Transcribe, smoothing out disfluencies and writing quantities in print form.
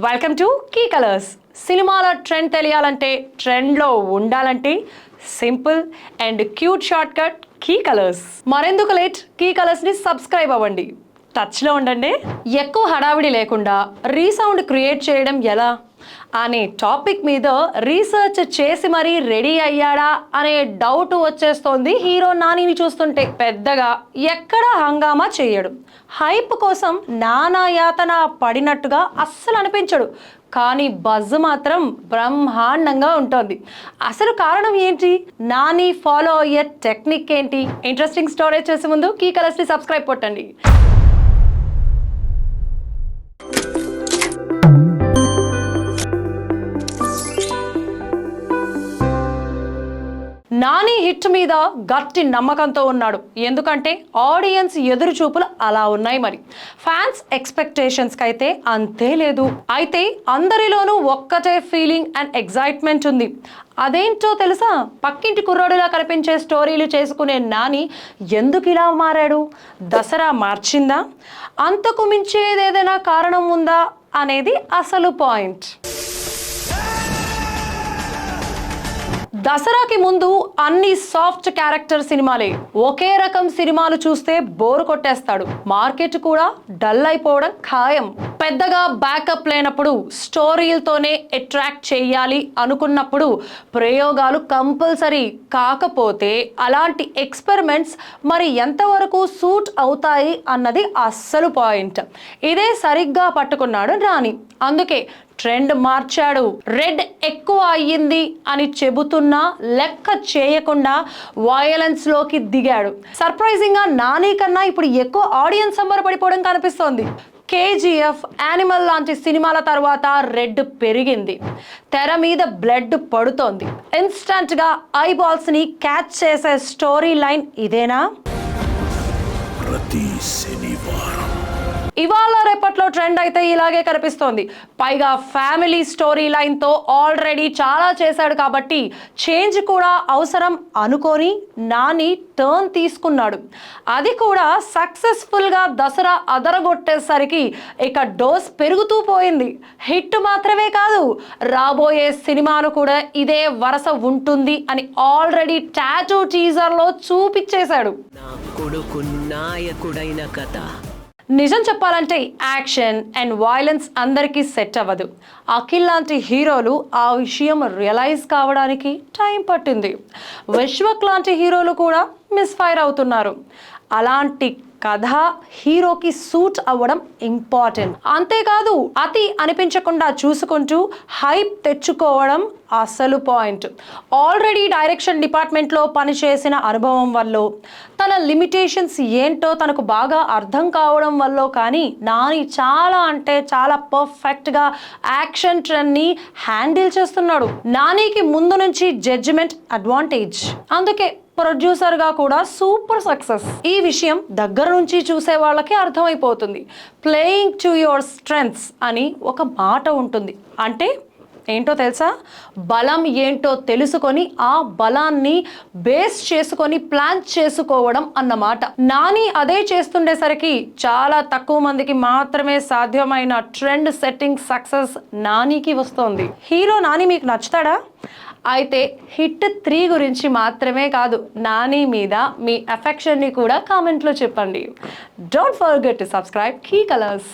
Welcome to Key Colors. సినిమాల trend తెలియాలంటే, ట్రెండ్లో ఉండాలంటే simple and cute short cut Key Colors. మరెందుకు లేట్, కీ కలర్స్ని సబ్స్క్రైబ్ అవ్వండి, టచ్లో ఉండండి. ఎక్కువ హడావిడి లేకుండా రీసౌండ్ క్రియేట్ చేయడం ఎలా అనే టాపిక్ మీద రీసెర్చ్ చేసి మరీ రెడీ అయ్యాడా అనే డౌట్ వచ్చేస్తోంది హీరో నానిని చూస్తుంటే. పెద్దగా ఎక్కడ హంగామా చేయడు, హైప్ కోసం నానా యాతన పడినట్టుగా అస్సలు అనిపించడు. కానీ బజ్ మాత్రం బ్రహ్మాండంగా ఉంటుంది. అసలు కారణం ఏంటి, నాని ఫాలో అయ్యే టెక్నిక్ ఏంటి? ఇంట్రెస్టింగ్ స్టోరీ చేసే ముందు కీ కలర్స్ని సబ్స్క్రైబ్ కొట్టండి. నాని హిట్ మీద గట్టి నమ్మకంతో ఉన్నాడు. ఎందుకంటే ఆడియన్స్ ఎదురు చూపులు అలా ఉన్నాయి. మరి ఫ్యాన్స్ ఎక్స్పెక్టేషన్స్కి అయితే అంతే లేదు. అయితే అందరిలోనూ ఒక్కటే ఫీలింగ్ అండ్ ఎగ్జైట్మెంట్ ఉంది. అదేంటో తెలుసా? పక్కింటి కుర్రాడులా కనిపించే స్టోరీలు చేసుకునే నాని ఎందుకు ఇలా మారాడు? దసరా మార్చిందా? అంతకు మించేదేదైనా కారణం ఉందా అనేది అసలు పాయింట్. దసరాకి ముందు అన్ని సాఫ్ట్ క్యారెక్టర్ సినిమాలే. ఒకే రకం సినిమాలు చూస్తే బోరు కొట్టేస్తాడు. మార్కెట్ కూడా డల్ అయిపోవడం ఖాయం. పెద్దగా బ్యాకప్ లేనప్పుడు, స్టోరీలతోనే అట్రాక్ట్ చేయాలి అనుకున్నప్పుడు ప్రయోగాలు కంపల్సరీ. కాకపోతే అలాంటి ఎక్స్పెరిమెంట్స్ మరి ఎంతవరకు సూట్ అవుతాయి అన్నది అస్సలు పాయింట్. ఇదే సరిగ్గా పట్టుకున్నాడు నాని. అందుకే ట్రెండ్ మార్చాడు. రెడ్ ఎక్కువ అయ్యింది అని చెబుతున్నా లెక్క చేయకుండా వయలెన్స్ లోకి దిగాడు. సర్ప్రైజింగ్ గా నాని కన్నా ఇప్పుడు ఎక్కువ ఆడియన్స్ సంబరపడిపోవడం కనిపిస్తోంది. కేజీఎఫ్, యానిమల్ లాంటి సినిమాల తర్వాత రెడ్ పెరిగింది. తెర మీద బ్లడ్ పడుతోంది. ఇన్స్టంట్ గా ఐబాల్స్ ని క్యాచ్ చేసే స్టోరీ లైన్ ఇదేనా? ప్రతి శనివారం ఇవాళ రేపట్లో ట్రెండ్ అయితే ఇలాగే కనిపిస్తోంది. పైగా ఫ్యామిలీ స్టోరీ లైన్తో ఆల్రెడీ చాలా చేశాడు కాబట్టి చేంజ్ కూడా అవసరం అనుకొని నాని టర్న్ తీసుకున్నాడు. అది కూడా సక్సెస్ఫుల్గా దసరా అదరగొట్టేసరికి ఇక డోస్ పెరుగుతూ పోయింది. హిట్ మాత్రమే కాదు, రాబోయే సినిమాలు కూడా ఇదే వరస ఉంటుంది అని ఆల్రెడీ టాటూ టీజర్లో చూపించేశాడు. నా కొడుకు నాయకుడైన కథ. నిజం చెప్పాలంటే యాక్షన్ అండ్ వైలెన్స్ అందరికీ సెట్ అవ్వదు. అఖిల్ లాంటి హీరోలు ఆ విషయం రియలైజ్ కావడానికి టైం పట్టింది. విశ్వక్ లాంటి హీరోలు కూడా మిస్ఫైర్ అవుతున్నారు. అలాంటి కథ హీరోకి సూట్ అవ్వడం ఇంపార్టెంట్. అంతేకాదు అతి అనిపించకుండా చూసుకుంటూ హైప్ తెచ్చుకోవడం అసలు పాయింట్. ఆల్రెడీ డైరెక్షన్ డిపార్ట్మెంట్లో పనిచేసిన అనుభవం వల్ల, తన లిమిటేషన్స్ ఏంటో తనకు బాగా అర్థం కావడం వల్ల కానీ నాని చాలా అంటే చాలా పర్ఫెక్ట్గా యాక్షన్ ట్రెండ్ని హ్యాండిల్ చేస్తున్నాడు. నానికి ముందు నుంచి జడ్జిమెంట్ అడ్వాంటేజ్. అందుకే ప్రొడ్యూసర్గా కూడా సూపర్ సక్సెస్. ఈ విషయం దగ్గర నుంచి చూసే వాళ్ళకి అర్థమైపోతుంది. ప్లేయింగ్ టు యువర్ స్ట్రెంగ్త్స్ అని ఒక మాట ఉంటుంది. అంటే ఏంటో తెలుసా? బలం ఏంటో తెలుసుకొని ఆ బలాన్ని బేస్ చేసుకొని ప్లాన్ చేసుకోవడం అన్నమాట. నాని అదే చేస్తుండేసరికి చాలా తక్కువ మందికి మాత్రమే సాధ్యమైన ట్రెండ్ సెట్టింగ్ సక్సెస్ నానికి వస్తుంది. హీరో నాని మీకు నచ్చుతాడా? అయితే హిట్ 3 గురించి మాత్రమే కాదు, నాని మీద మీ అఫెక్షన్ని కూడా కామెంట్లో చెప్పండి. Don't forget to subscribe Key colours.